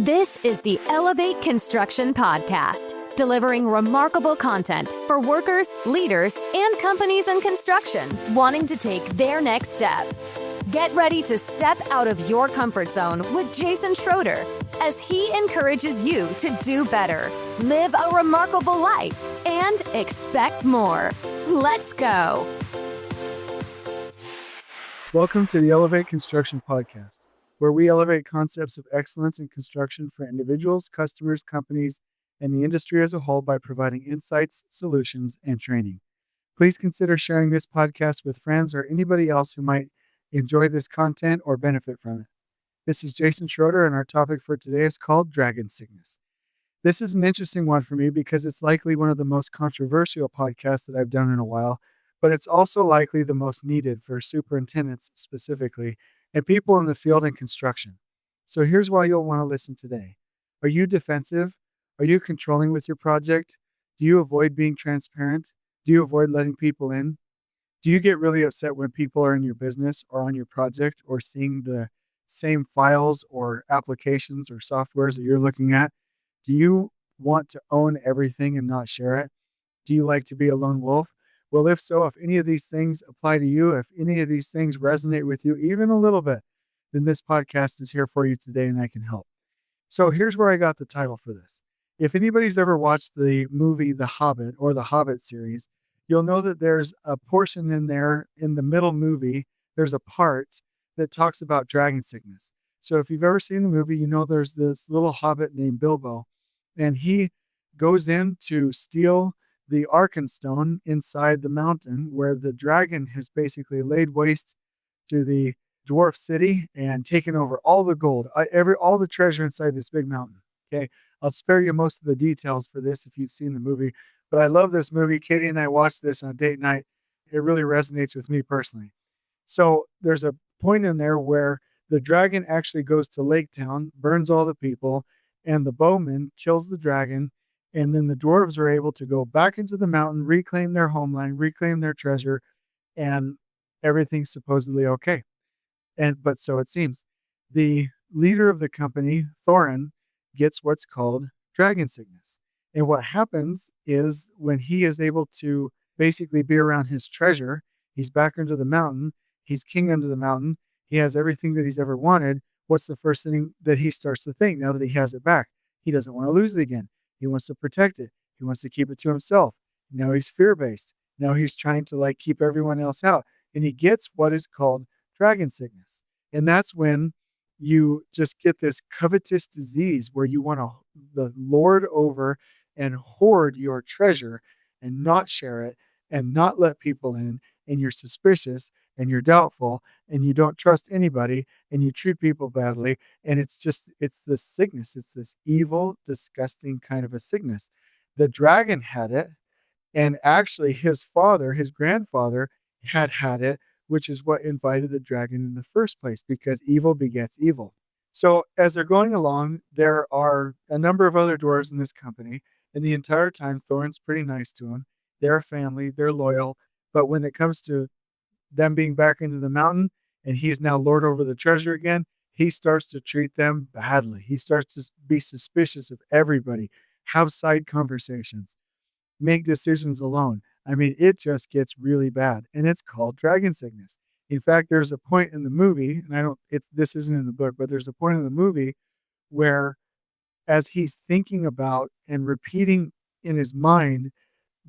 This is the Elevate Construction Podcast, delivering remarkable content for workers, leaders, and companies in construction wanting to take their next step. Get ready to step out of your comfort zone with Jason Schroeder as he encourages you to do better, live a remarkable life, and expect more. Let's go. Welcome to the Elevate Construction Podcast, where we elevate concepts of excellence in construction for individuals, customers, companies, and the industry as a whole by providing insights, solutions, and training. Please consider sharing this podcast with friends or anybody else who might enjoy this content or benefit from it. This is Jason Schroeder, and our topic for today is called Dragon Sickness. This is an interesting one for me because it's likely one of the most controversial podcasts that I've done in a while, but it's also likely the most needed for superintendents specifically and people in the field and construction. So here's why you'll want to listen today. Are you defensive? Are you controlling with your project? Do you avoid being transparent? Do you avoid letting people in? Do you get really upset when people are in your business or on your project or seeing the same files or applications or softwares that you're looking at? Do you want to own everything and not share it? Do you like to be a lone wolf? Well, if so, if any of these things apply to you, if any of these things resonate with you even a little bit, then this podcast is here for you today and I can help. So here's where I got the title for this. If anybody's ever watched the movie The Hobbit or the Hobbit series, you'll know that there's a portion in there in the middle movie, there's a part that talks about dragon sickness. So if you've ever seen the movie, you know there's this little hobbit named Bilbo, and he goes in to steal the Arkenstone inside the mountain where the dragon has basically laid waste to the dwarf city and taken over all the gold, all the treasure inside this big mountain. Okay, I'll spare you most of the details for this if you've seen the movie, but I love this movie. Katie and I watched this on date night. It really resonates with me personally. So there's a point in there where the dragon actually goes to Lake Town, burns all the people, and the bowman kills the dragon. And then the dwarves are able to go back into the mountain, reclaim their homeland, reclaim their treasure, and everything's supposedly okay. But so it seems. The leader of the company, Thorin, gets what's called dragon sickness. And what happens is when he is able to basically be around his treasure, he's back under the mountain, he's king under the mountain, he has everything that he's ever wanted. What's the first thing that he starts to think now that he has it back? He doesn't want to lose it again. He wants to protect it. He wants to keep it to himself. Now he's fear-based. Now he's trying to keep everyone else out. And he gets what is called dragon sickness. And that's when you just get this covetous disease where you want to lord over and hoard your treasure and not share it and not let people in. And you're suspicious and you're doubtful and you don't trust anybody and you treat people badly. And it's this sickness. It's this evil, disgusting kind of a sickness. The dragon had it. And actually his grandfather had it, which is what invited the dragon in the first place, because evil begets evil. So as they're going along, there are a number of other dwarves in this company. And the entire time, Thorin's pretty nice to them. They're a family. They're loyal. But when it comes to them being back into the mountain and he's now lord over the treasure again, he starts to treat them badly. He starts to be suspicious of everybody, have side conversations, make decisions alone. I mean, it just gets really bad, and it's called dragon sickness. In fact, there's a point in the movie, and this isn't in the book, but there's a point in the movie where as he's thinking about and repeating in his mind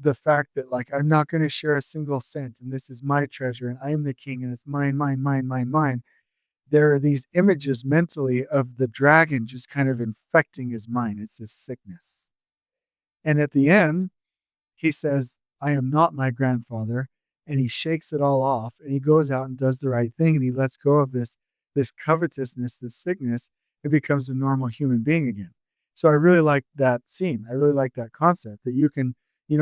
the fact that I'm not going to share a single cent and this is my treasure and I am the king and it's mine, mine, mine, mine, mine. There are these images mentally of the dragon just kind of infecting his mind. It's this sickness. And at the end, he says, I am not my grandfather. And he shakes it all off and he goes out and does the right thing. And he lets go of this covetousness, this sickness. It becomes a normal human being again. So I really like that scene. I really like that concept that you can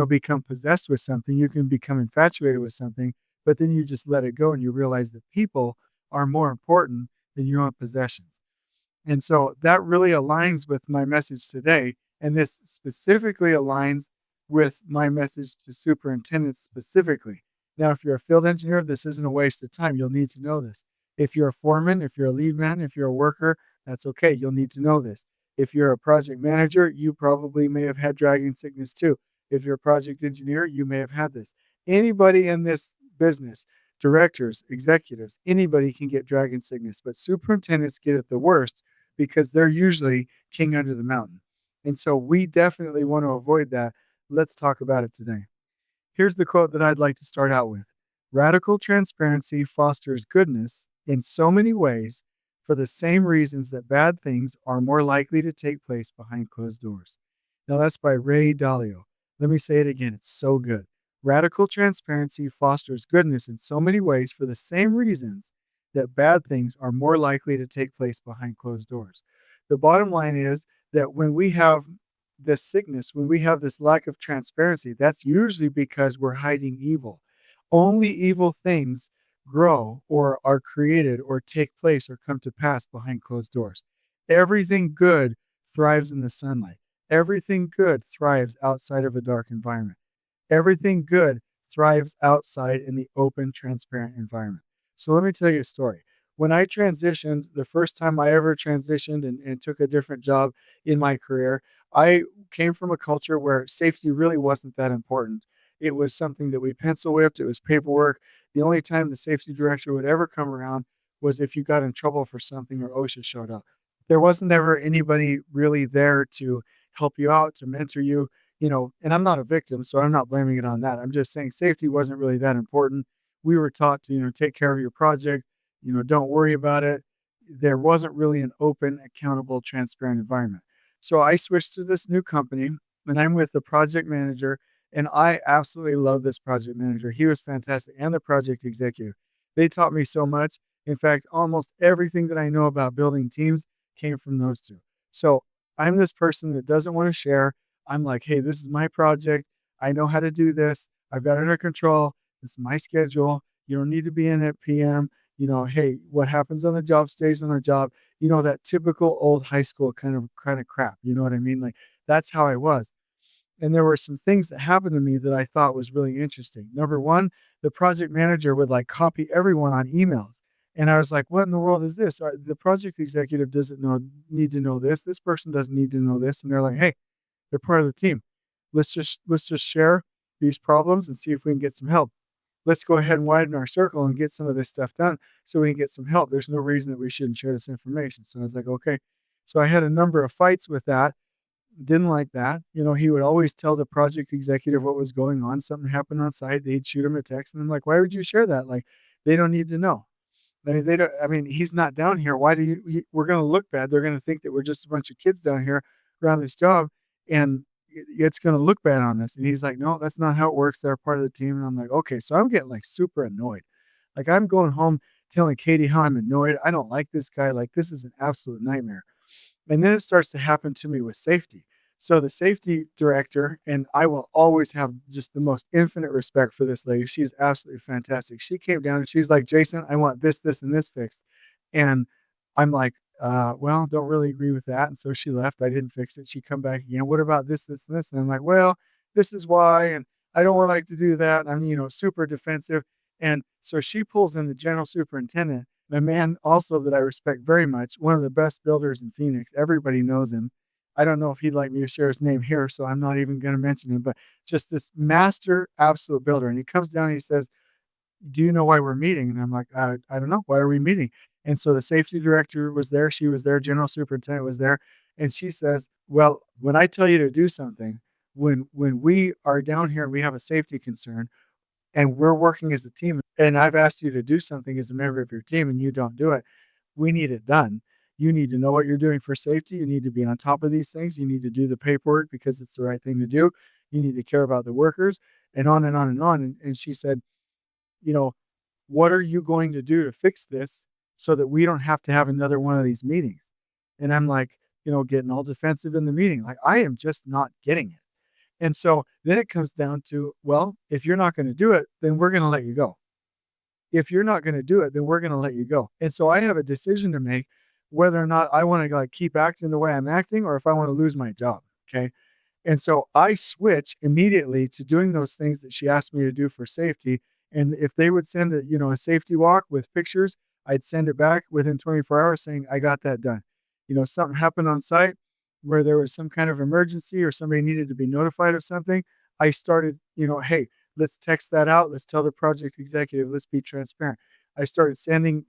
become possessed with something, you can become infatuated with something, but then you just let it go and you realize that people are more important than your own possessions. And so that really aligns with my message today. And this specifically aligns with my message to superintendents specifically. Now, if you're a field engineer, this isn't a waste of time. You'll need to know this. If you're a foreman, if you're a lead man, if you're a worker, that's okay. You'll need to know this. If you're a project manager, you probably may have had dragging sickness too. If you're a project engineer, you may have had this. Anybody in this business, directors, executives, anybody can get dragon sickness, but superintendents get it the worst because they're usually king under the mountain. And so we definitely want to avoid that. Let's talk about it today. Here's the quote that I'd like to start out with. Radical transparency fosters goodness in so many ways for the same reasons that bad things are more likely to take place behind closed doors. Now, that's by Ray Dalio. Let me say it again. It's so good. Radical transparency fosters goodness in so many ways for the same reasons that bad things are more likely to take place behind closed doors. The bottom line is that when we have this sickness, when we have this lack of transparency, that's usually because we're hiding evil. Only evil things grow or are created or take place or come to pass behind closed doors. Everything good thrives in the sunlight. Everything good thrives outside of a dark environment. Everything good thrives outside in the open, transparent environment. So let me tell you a story. When I transitioned, the first time I ever transitioned and took a different job in my career, I came from a culture where safety really wasn't that important. It was something that we pencil whipped, it was paperwork. The only time the safety director would ever come around was if you got in trouble for something or OSHA showed up. There wasn't ever anybody really there to help you out, to mentor you, and I'm not a victim, so I'm not blaming it on that. I'm just saying safety wasn't really that important. We were taught to, take care of your project, don't worry about it. There wasn't really an open, accountable, transparent environment. So I switched to this new company and I'm with the project manager, and I absolutely love this project manager. He was fantastic, and the project executive. They taught me so much. In fact, almost everything that I know about building teams came from those two. So I'm this person that doesn't want to share. I'm like, hey, this is my project. I know how to do this. I've got it under control. It's my schedule. You don't need to be in at PM. Hey, what happens on the job stays on the job. That typical old high school kind of crap. You know what I mean? Like that's how I was. And there were some things that happened to me that I thought was really interesting. Number one, the project manager would like copy everyone on emails. And I was like, what in the world is this? The project executive doesn't need to know this. This person doesn't need to know this. And they're like, hey, they're part of the team. Let's just share these problems and see if we can get some help. Let's go ahead and widen our circle and get some of this stuff done so we can get some help. There's no reason that we shouldn't share this information. So I was like, okay. So I had a number of fights with that. Didn't like that. He would always tell the project executive what was going on. Something happened on site. They'd shoot him a text. And I'm like, why would you share that? Like, they don't need to know. I mean, they don't. I mean, he's not down here. Why do we're going to look bad. They're going to think that we're just a bunch of kids down here around this job, and it's going to look bad on us. And he's like, no, that's not how it works. They're part of the team. And I'm like, okay. So I'm getting like super annoyed. Like I'm going home telling Katie how I'm annoyed. I don't like this guy. Like this is an absolute nightmare. And then it starts to happen to me with safety. So the safety director, and I will always have just the most infinite respect for this lady. She's absolutely fantastic. She came down and she's like, Jason, I want this, this, and this fixed. And I'm like, well, don't really agree with that. And so she left. I didn't fix it. She come back again. What about this, this, and this? And I'm like, well, this is why. And I don't want like to do that. I'm, super defensive. And so she pulls in the general superintendent, a man also that I respect very much, one of the best builders in Phoenix. Everybody knows him. I don't know if he'd like me to share his name here, so I'm not even going to mention him, but just this master absolute builder. And he comes down and he says, do you know why we're meeting? And I'm like, I don't know. Why are we meeting? And so the safety director was there. She was there. General superintendent was there. And she says, well, when I tell you to do something, when we are down here and we have a safety concern and we're working as a team, and I've asked you to do something as a member of your team and you don't do it, we need it done. You need to know what you're doing for safety. You need to be on top of these things. You need to do the paperwork because it's the right thing to do. You need to care about the workers and on and on and on. And she said, you know, what are you going to do to fix this so that we don't have to have another one of these meetings? And I'm like, getting all defensive in the meeting. Like, I am just not getting it. And so then it comes down to, well, if you're not going to do it, then we're going to let you go. If you're not going to do it, then we're going to let you go. And so I have a decision to make whether or not I want to like keep acting the way I'm acting or if I want to lose my job. Okay. And so I switch immediately to doing those things that she asked me to do for safety. And if they would send a safety walk with pictures, I'd send it back within 24 hours saying, I got that done. Something happened on site. where there was some kind of emergency or somebody needed to be notified of something, I started, hey, let's text that out. Let's tell the project executive, let's be transparent. I started sending,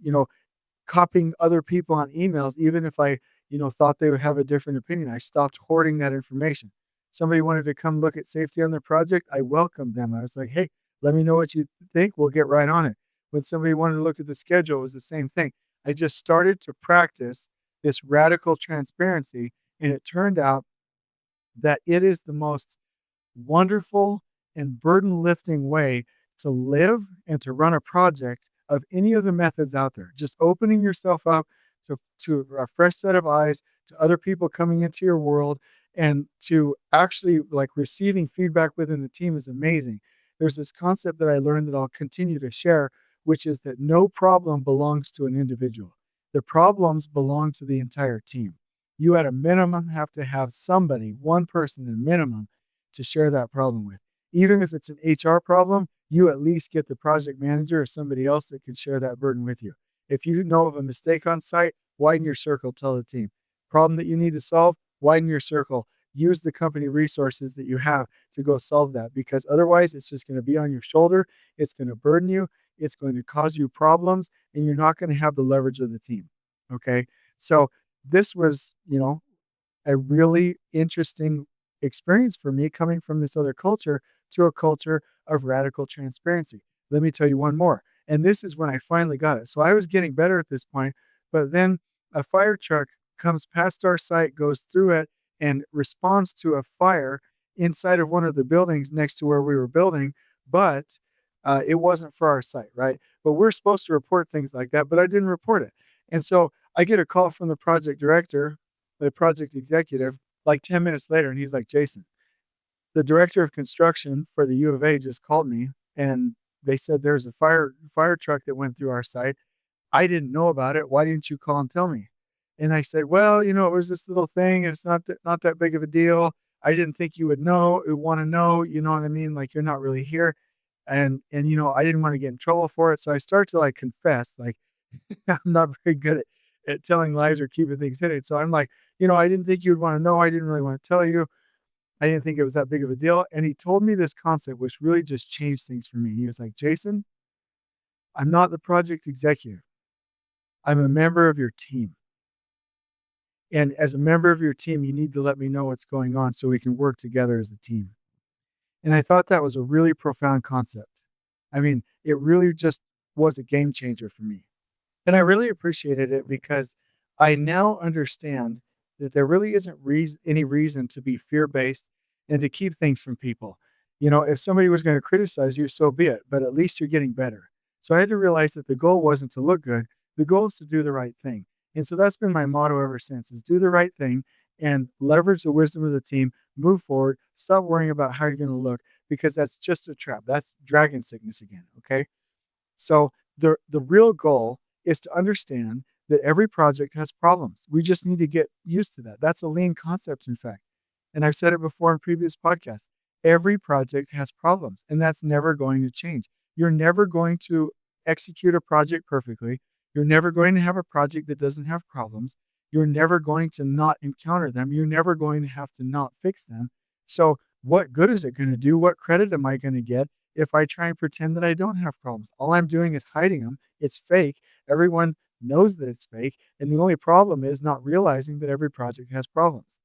copying other people on emails, even if I, thought they would have a different opinion. I stopped hoarding that information. Somebody wanted to come look at safety on their project, I welcomed them. I was like, hey, let me know what you think. We'll get right on it. When somebody wanted to look at the schedule, it was the same thing. I just started to practice this radical transparency, and it turned out that it is the most wonderful and burden lifting way to live and to run a project of any of the methods out there. Just opening yourself up to a fresh set of eyes, to other people coming into your world, and to actually like receiving feedback within the team is amazing. There's this concept that I learned that I'll continue to share, which is that no problem belongs to an individual. The problems belong to the entire team. You at a minimum have to have somebody, one person at a minimum, to share that problem with. Even if it's an HR problem, you at least get the project manager or somebody else that can share that burden with you. If you know of a mistake on site, widen your circle, tell the team. Problem that you need to solve, widen your circle. Use the company resources that you have to go solve that, because otherwise it's just going to be on your shoulder. It's going to burden you. It's going to cause you problems, and you're not going to have the leverage of the team. Okay. So this was, a really interesting experience for me coming from this other culture to a culture of radical transparency. Let me tell you one more. And this is when I finally got it. So I was getting better at this point, but then a fire truck comes past our site, goes through it, and responds to a fire inside of one of the buildings next to where we were building. But it wasn't for our site, right? But we're supposed to report things like that, but I didn't report it. And so I get a call from the project director, the project executive, like 10 minutes later, and he's like, Jason, the director of construction for the U of A just called me, and they said there's a fire truck that went through our site. I didn't know about it. Why didn't you call and tell me? And I said, well, it was this little thing. It's not that big of a deal. I didn't think you would want to know, you know what I mean? Like, you're not really here. And I didn't want to get in trouble for it. So I start to like confess, like, I'm not very good at telling lies or keeping things hidden. So I'm like, I didn't think you would want to know. I didn't really want to tell you. I didn't think it was that big of a deal. And he told me this concept, which really just changed things for me. He was like, Jason, I'm not the project executive. I'm a member of your team. And as a member of your team, you need to let me know what's going on so we can work together as a team. And I thought that was a really profound concept. I mean, it really just was a game changer for me. And I really appreciated it because I now understand that there really isn't any reason to be fear based and to keep things from people. If somebody was going to criticize you, so be it, but at least you're getting better. So I had to realize that the goal wasn't to look good, the goal is to do the right thing. And so that's been my motto ever since, is do the right thing and leverage the wisdom of the team, move forward, stop worrying about how you're going to look, because that's just a trap. That's dragon sickness again. Okay. So the real goal is to understand that every project has problems. We just need to get used to that. That's a lean concept, in fact. And I've said it before in previous podcasts. Every project has problems, and that's never going to change. You're never going to execute a project perfectly. You're never going to have a project that doesn't have problems. You're never going to not encounter them. You're never going to have to not fix them. So what good is it going to do? What credit am I going to get if I try and pretend that I don't have problems? All I'm doing is hiding them. It's fake. Everyone knows that it's fake. And the only problem is not realizing that every project has problems.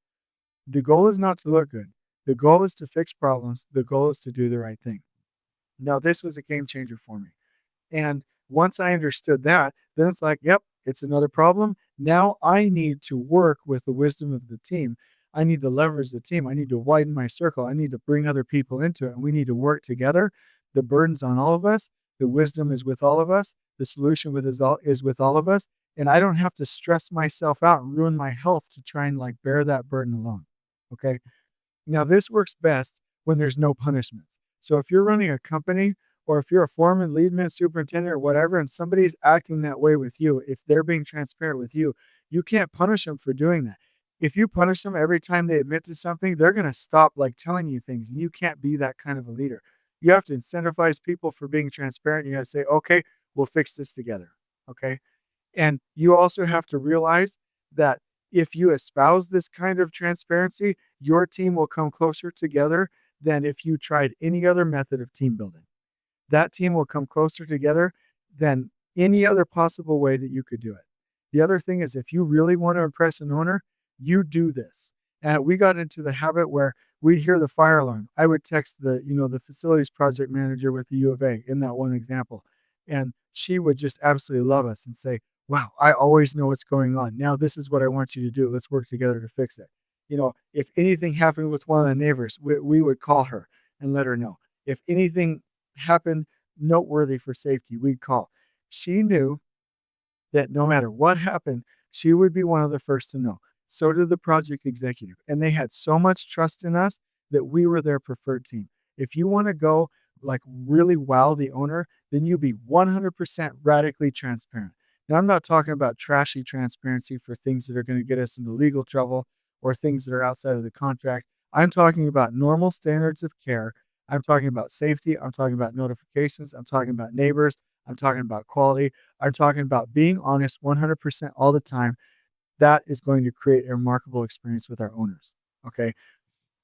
The goal is not to look good. The goal is to fix problems. The goal is to do the right thing. Now, this was a game changer for me. And once I understood that, then it's like, yep, it's another problem. Now I need to work with the wisdom of the team. I need to leverage the team. I need to widen my circle. I need to bring other people into it. And we need to work together. The burden's on all of us. The wisdom is with all of us. The solution is with all of us. And I don't have to stress myself out and ruin my health to try and like bear that burden alone. Okay. Now, this works best when there's no punishments. So if you're running a company, or if you're a foreman, lead man, superintendent, or whatever, and somebody's acting that way with you, if they're being transparent with you, you can't punish them for doing that. If you punish them every time they admit to something, they're going to stop like telling you things, and you can't be that kind of a leader. You have to incentivize people for being transparent. You got to say, okay, we'll fix this together. Okay. And you also have to realize that If you espouse this kind of transparency, your team will come closer together than if you tried any other method of team building. That team will come closer together than any other possible way that you could do it. The other thing is if you really want to impress an owner, you do this. And we got into the habit where we'd hear the fire alarm. I would text the facilities project manager with the U of A in that one example. And she would just absolutely love us and say, wow, I always know what's going on. Now this is what I want you to do. Let's work together to fix it. If anything happened with one of the neighbors, we would call her and let her know. If anything happened noteworthy for safety, we'd call. She knew that no matter what happened, she would be one of the first to know. So did the project executive. And they had so much trust in us that we were their preferred team. If you want to go like really wow the owner, then you be 100% radically transparent. Now, I'm not talking about trashy transparency for things that are going to get us into legal trouble or things that are outside of the contract. I'm talking about normal standards of care. I'm talking about safety. I'm talking about notifications. I'm talking about neighbors. I'm talking about quality. I'm talking about being honest 100% all the time. That is going to create a remarkable experience with our owners. Okay.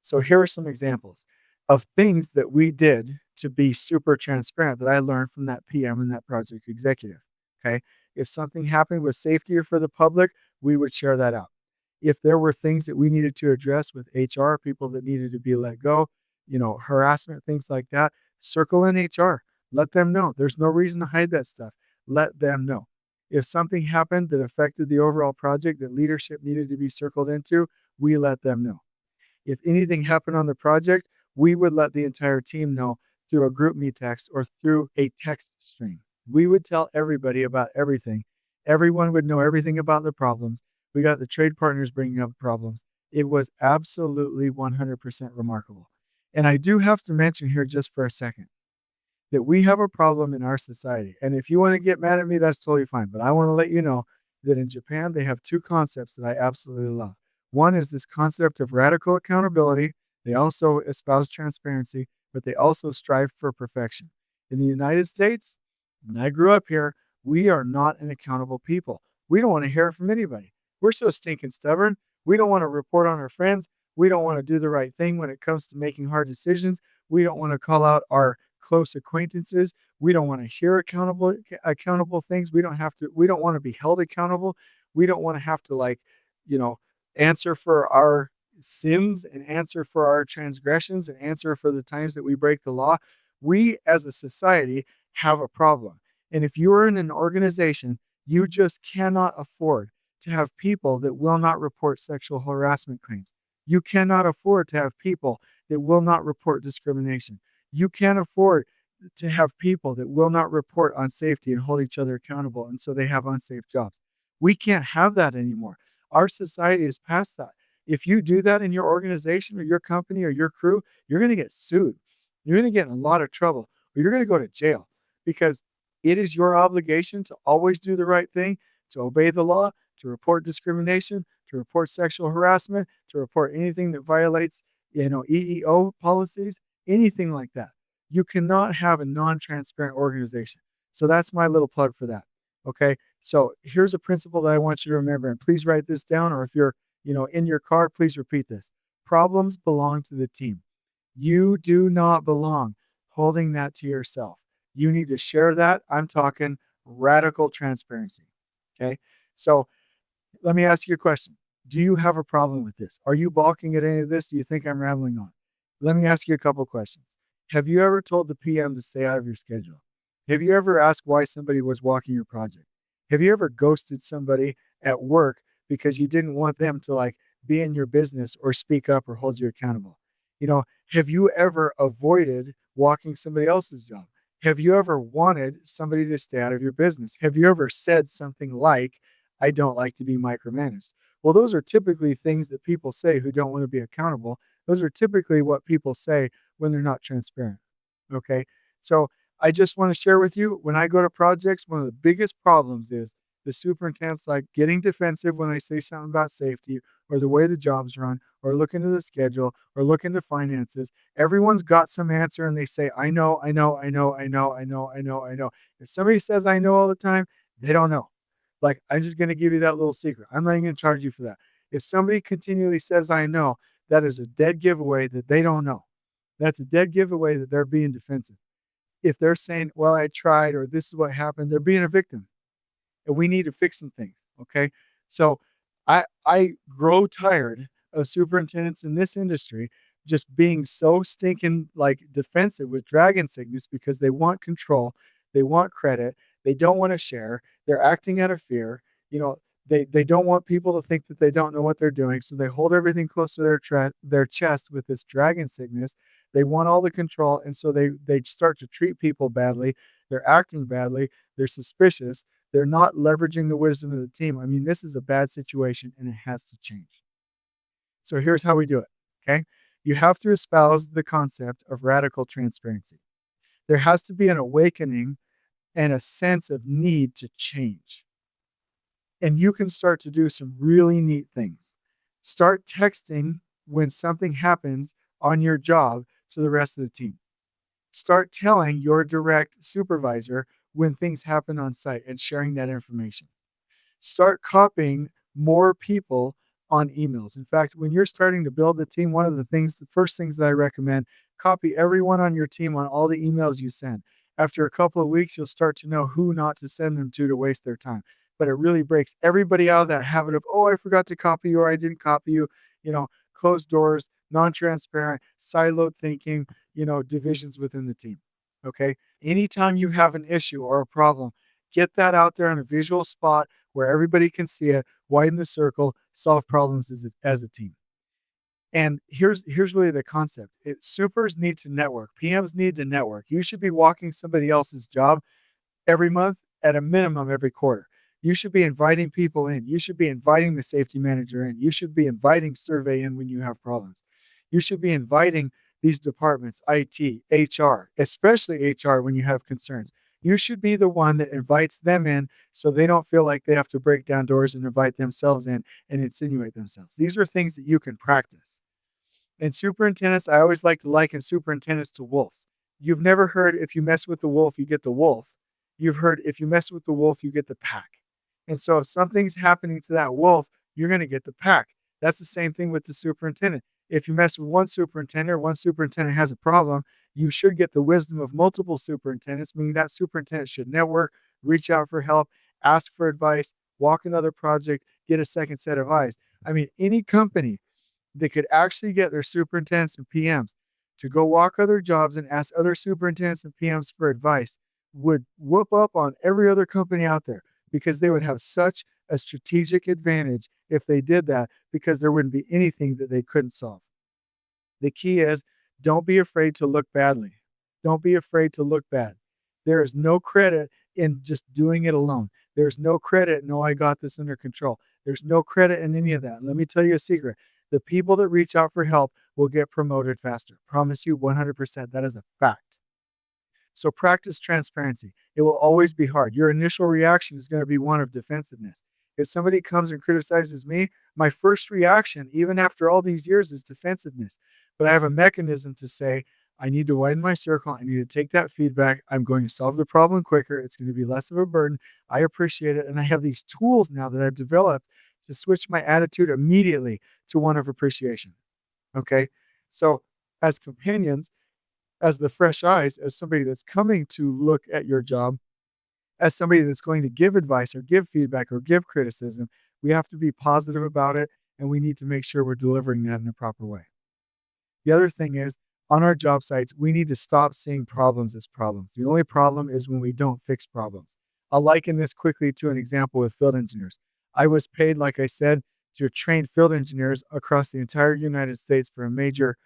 So here are some examples of things that we did to be super transparent that I learned from that PM and that project executive. Okay. If something happened with safety or for the public, we would share that out. If there were things that we needed to address with HR, people that needed to be let go, harassment, things like that, circle in HR. Let them know. There's no reason to hide that stuff. Let them know. If something happened that affected the overall project that leadership needed to be circled into, we let them know. If anything happened on the project, we would let the entire team know through a group me text or through a text string. We would tell everybody about everything. Everyone would know everything about the problems. We got the trade partners bringing up problems. It was absolutely 100% remarkable. And I do have to mention here just for a second that we have a problem in our society. And if you want to get mad at me, that's totally fine. But I want to let you know that in Japan, they have two concepts that I absolutely love. One is this concept of radical accountability. They also espouse transparency, but they also strive for perfection. In the United States, when I grew up here, we are not an accountable people. We don't want to hear it from anybody. We're so stinking stubborn. We don't want to report on our friends. We don't want to do the right thing when it comes to making hard decisions. We don't want to call out our close acquaintances. We don't want to hear accountable things. We don't want to be held accountable. We don't want to have to you know, answer for our sins and answer for our transgressions and answer for the times that we break the law. We as a society have a problem. And if you are in an organization, you just cannot afford to have people that will not report sexual harassment claims. You cannot afford to have people that will not report discrimination. You can't afford to have people that will not report on safety and hold each other accountable, and so they have unsafe jobs. We can't have that anymore. Our society is past that. If you do that in your organization or your company or your crew, you're going to get sued. You're going to get in a lot of trouble, or you're going to go to jail because it is your obligation to always do the right thing, to obey the law, to report discrimination, to report sexual harassment, to report anything that violates, EEO policies, anything like that. You cannot have a non-transparent organization. So that's my little plug for that. Okay. So here's a principle that I want you to remember, and please write this down, or if you're, in your car, please repeat this. Problems belong to the team. You do not belong holding that to yourself. You need to share that. I'm talking radical transparency. Okay. So let me ask you a question. Do you have a problem with this? Are you balking at any of this? Do you think I'm rambling on? Let me ask you a couple questions. Have you ever told the PM to stay out of your schedule? Have you ever asked why somebody was walking your project? Have you ever ghosted somebody at work because you didn't want them to be in your business or speak up or hold you accountable? Have you ever avoided walking somebody else's job? Have you ever wanted somebody to stay out of your business? Have you ever said something like, I don't like to be micromanaged? Well, those are typically things that people say who don't want to be accountable. Those are typically what people say when they're not transparent. Okay. So I just want to share with you, when I go to projects, one of the biggest problems is the superintendent's getting defensive when I say something about safety or the way the job's run or look into the schedule or look into finances. Everyone's got some answer and they say, I know, I know, I know, I know, I know, I know, I know. If somebody says I know all the time, they don't know. I'm just going to give you that little secret. I'm not even going to charge you for that. If somebody continually says, I know, that is a dead giveaway that they don't know. That's a dead giveaway that they're being defensive. If they're saying, well, I tried, or this is what happened, they're being a victim. And we need to fix some things. Okay. So I grow tired of superintendents in this industry just being so stinking like defensive with dragon sickness because they want control, they want credit, they don't want to share, they're acting out of fear. You know, they don't want people to think that they don't know what they're doing, so they hold everything close to their chest with this dragon sickness. They want all the control, and so they start to treat people badly. They're acting badly. They're suspicious. They're not leveraging the wisdom of the team. I mean, this is a bad situation and it has to change. So here's how we do it. Okay. You have to espouse the concept of radical transparency. There has to be an awakening and a sense of need to change. And you can start to do some really neat things. Start texting when something happens on your job to the rest of the team. Start telling your direct supervisor when things happen on site and sharing that information. Start copying more people on emails. In fact, when you're starting to build the team, one of the first things that I recommend, copy everyone on your team on all the emails you send. After a couple of weeks, you'll start to know who not to send them to waste their time. But it really breaks everybody out of that habit of, oh, I forgot to copy you or I didn't copy you, closed doors, non-transparent, siloed thinking, divisions within the team. Okay. Anytime you have an issue or a problem, get that out there on a visual spot where everybody can see it, widen the circle, solve problems as a team. And here's really the concept. Supers need to network. PMs need to network. You should be walking somebody else's job every month, at a minimum every quarter. You should be inviting people in. You should be inviting the safety manager in. You should be inviting survey in when you have problems. You should be inviting these departments, IT, HR, especially HR when you have concerns. You should be the one that invites them in so they don't feel like they have to break down doors and invite themselves in and insinuate themselves. These are things that you can practice. And superintendents, I always like to liken superintendents to wolves. You've never heard if you mess with the wolf, you get the wolf. You've heard if you mess with the wolf, you get the pack. And so if something's happening to that wolf, you're going to get the pack. That's the same thing with the superintendent. If you mess with one superintendent or one superintendent has a problem, you should get the wisdom of multiple superintendents, meaning that superintendent should network, reach out for help, ask for advice, walk another project, get a second set of eyes. I mean, any company that could actually get their superintendents and PMs to go walk other jobs and ask other superintendents and PMs for advice would whoop up on every other company out there because they would have such a strategic advantage if they did that because there wouldn't be anything that they couldn't solve. The key is don't be afraid to look badly. Don't be afraid to look bad. There is no credit in just doing it alone. There's no credit, no, I got this under control. There's no credit in any of that. Let me tell you a secret. The people that reach out for help will get promoted faster. Promise you 100%. That is a fact. So practice transparency. It will always be hard. Your initial reaction is going to be one of defensiveness. If somebody comes and criticizes me, my first reaction, even after all these years, is defensiveness. But I have a mechanism to say, I need to widen my circle. I need to take that feedback. I'm going to solve the problem quicker. It's going to be less of a burden. I appreciate it. And I have these tools now that I've developed to switch my attitude immediately to one of appreciation. Okay. So as companions, as the fresh eyes, as somebody that's coming to look at your job, as somebody that's going to give advice or give feedback or give criticism, we have to be positive about it. And we need to make sure we're delivering that in a proper way. The other thing is, on our job sites, we need to stop seeing problems as problems. The only problem is when we don't fix problems. I'll liken this quickly to an example with field engineers. I was paid, like I said, to train field engineers across the entire United States for a major,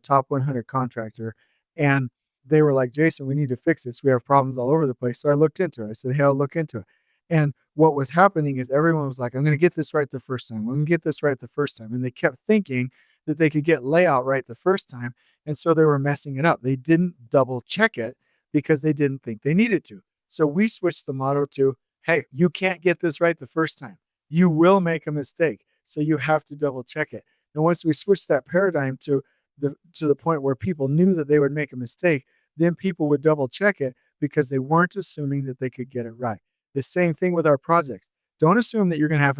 top 100 contractor. And they were like, Jason, we need to fix this. We have problems all over the place. So I looked into it. I said, hey, I'll look into it. And what was happening is everyone was like, I'm going to get this right the first time. I'm going to get this right the first time. And they kept thinking that they could get layout right the first time. And so they were messing it up. They didn't double check it because they didn't think they needed to. So we switched the motto to, hey, you can't get this right the first time. You will make a mistake. So you have to double check it. And once we switched that paradigm to the point where people knew that they would make a mistake, then people would double check it because they weren't assuming that they could get it right. The same thing with our projects. Don't assume that you're going to have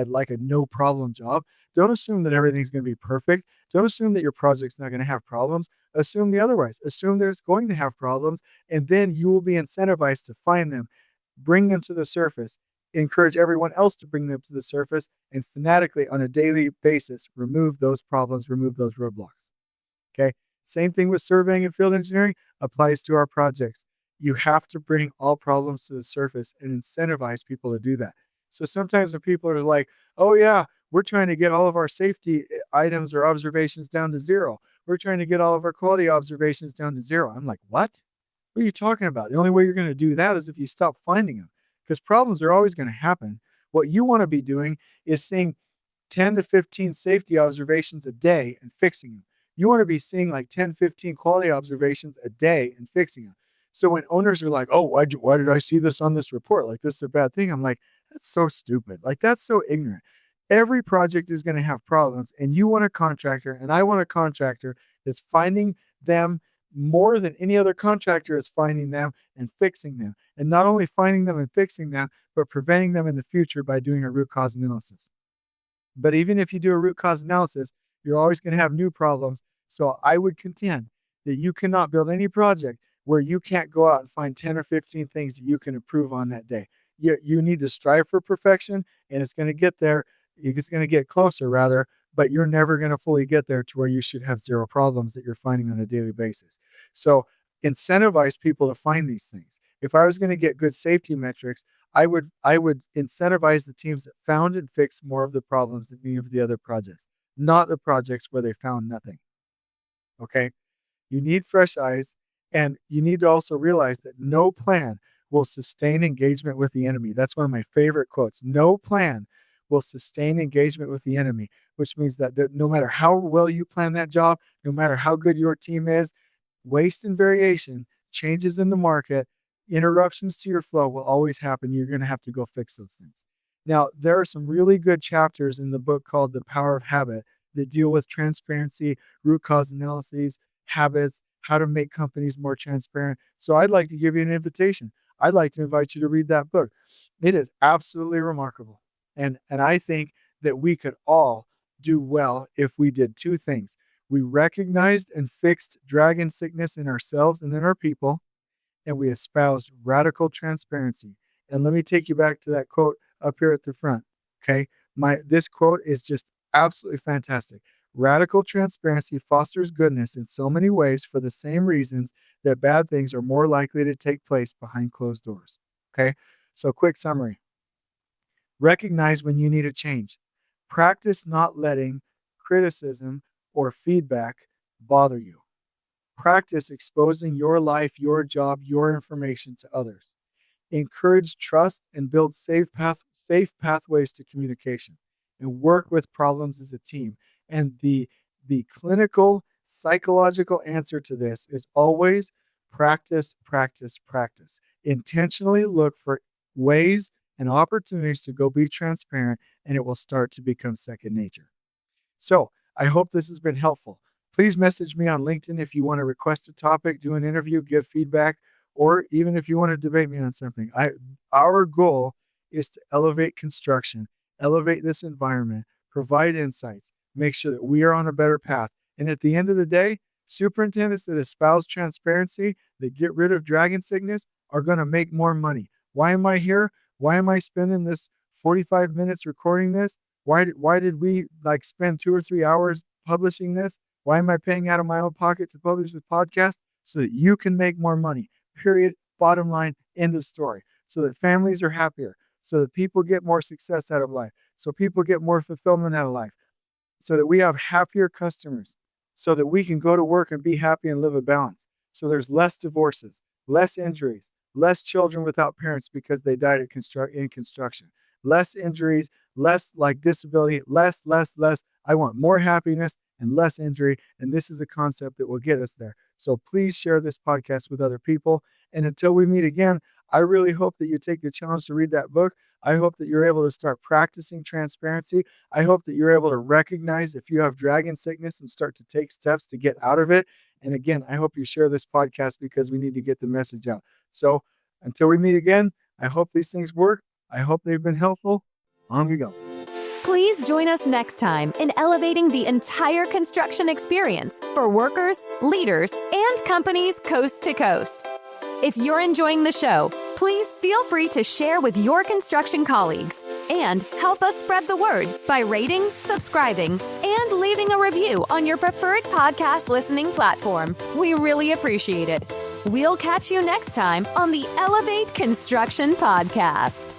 like a no problem job. Don't assume that everything's going to be perfect. Don't assume that your project's not going to have problems. Assume the otherwise. Assume that it's going to have problems, and then you will be incentivized to find them, bring them to the surface, encourage everyone else to bring them to the surface, and fanatically on a daily basis remove those problems, remove those roadblocks. Okay. Same thing with surveying and field engineering applies to our projects. You have to bring all problems to the surface and incentivize people to do that. So sometimes when people are like, oh, yeah, we're trying to get all of our safety items or observations down to zero. We're trying to get all of our quality observations down to zero. I'm like, what? What are you talking about? The only way you're going to do that is if you stop finding them, because problems are always going to happen. What you want to be doing is seeing 10 to 15 safety observations a day and fixing them. You want to be seeing like 10, 15 quality observations a day and fixing them. So when owners are like, oh, why did I see this on this report? Like, this is a bad thing. I'm like, that's so stupid. Like, that's so ignorant. Every project is going to have problems, and you want a contractor, and I want a contractor that's finding them more than any other contractor is finding them and fixing them. And not only finding them and fixing them, but preventing them in the future by doing a root cause analysis. But even if you do a root cause analysis, you're always going to have new problems. So I would contend that you cannot build any project where you can't go out and find 10 or 15 things that you can improve on that day. You need to strive for perfection, and it's going to get there. It's going to get closer, rather, but you're never going to fully get there to where you should have zero problems that you're finding on a daily basis. So incentivize people to find these things. If I was going to get good safety metrics, I would incentivize the teams that found and fixed more of the problems than any of the other projects, not the projects where they found nothing. Okay? You need fresh eyes, and you need to also realize that no plan will sustain engagement with the enemy. That's one of my favorite quotes. No plan will sustain engagement with the enemy, which means that no matter how well you plan that job, no matter how good your team is, waste and variation, changes in the market, interruptions to your flow will always happen. You're going to have to go fix those things. Now, there are some really good chapters in the book called The Power of Habit that deal with transparency, root cause analyses, habits, how to make companies more transparent. So I'd like to give you an invitation. I'd like to invite you to read that book. It is absolutely remarkable. And I think that we could all do well if we did two things. We recognized and fixed dragon sickness in ourselves and in our people, and we espoused radical transparency. And let me take you back to that quote up here at the front. Okay. This quote is just absolutely fantastic. Radical transparency fosters goodness in so many ways for the same reasons that bad things are more likely to take place behind closed doors. Okay. So, quick summary: recognize when you need a change. Practice not letting criticism or feedback bother you. Practice exposing your life, your job, your information to others. Encourage trust and build safe pathways to communication, and work with problems as a team. And the clinical psychological answer to this is always practice, practice, practice. Intentionally look for ways and opportunities to go be transparent, and it will start to become second nature. So I hope this has been helpful. Please message me on LinkedIn if you want to request a topic, do an interview, give feedback, or even if you want to debate me on something. Our goal is to elevate construction, elevate this environment, provide insights, make sure that we are on a better path. And at the end of the day, superintendents that espouse transparency, that get rid of dragon sickness, are going to make more money. Why am I here? Why am I spending this 45 minutes recording this? Why did we spend 2 or 3 hours publishing this? Why am I paying out of my own pocket to publish this podcast? So that you can make more money. Period. Bottom line. End of story. So that families are happier. So that people get more success out of life. So people get more fulfillment out of life. So that we have happier customers. So that we can go to work and be happy and live a balance. So there's less divorces, less injuries, less children without parents because they died in construction. Less injuries, less disability, less. I want more happiness and less injury. And this is a concept that will get us there. So please share this podcast with other people. And until we meet again, I really hope that you take the challenge to read that book. I hope that you're able to start practicing transparency. I hope that you're able to recognize if you have dragon sickness and start to take steps to get out of it. And again, I hope you share this podcast because we need to get the message out. So until we meet again, I hope these things work. I hope they've been helpful. On we go. Please join us next time in elevating the entire construction experience for workers, leaders, and companies coast to coast. If you're enjoying the show, please feel free to share with your construction colleagues and help us spread the word by rating, subscribing, and leaving a review on your preferred podcast listening platform. We really appreciate it. We'll catch you next time on the Elevate Construction Podcast.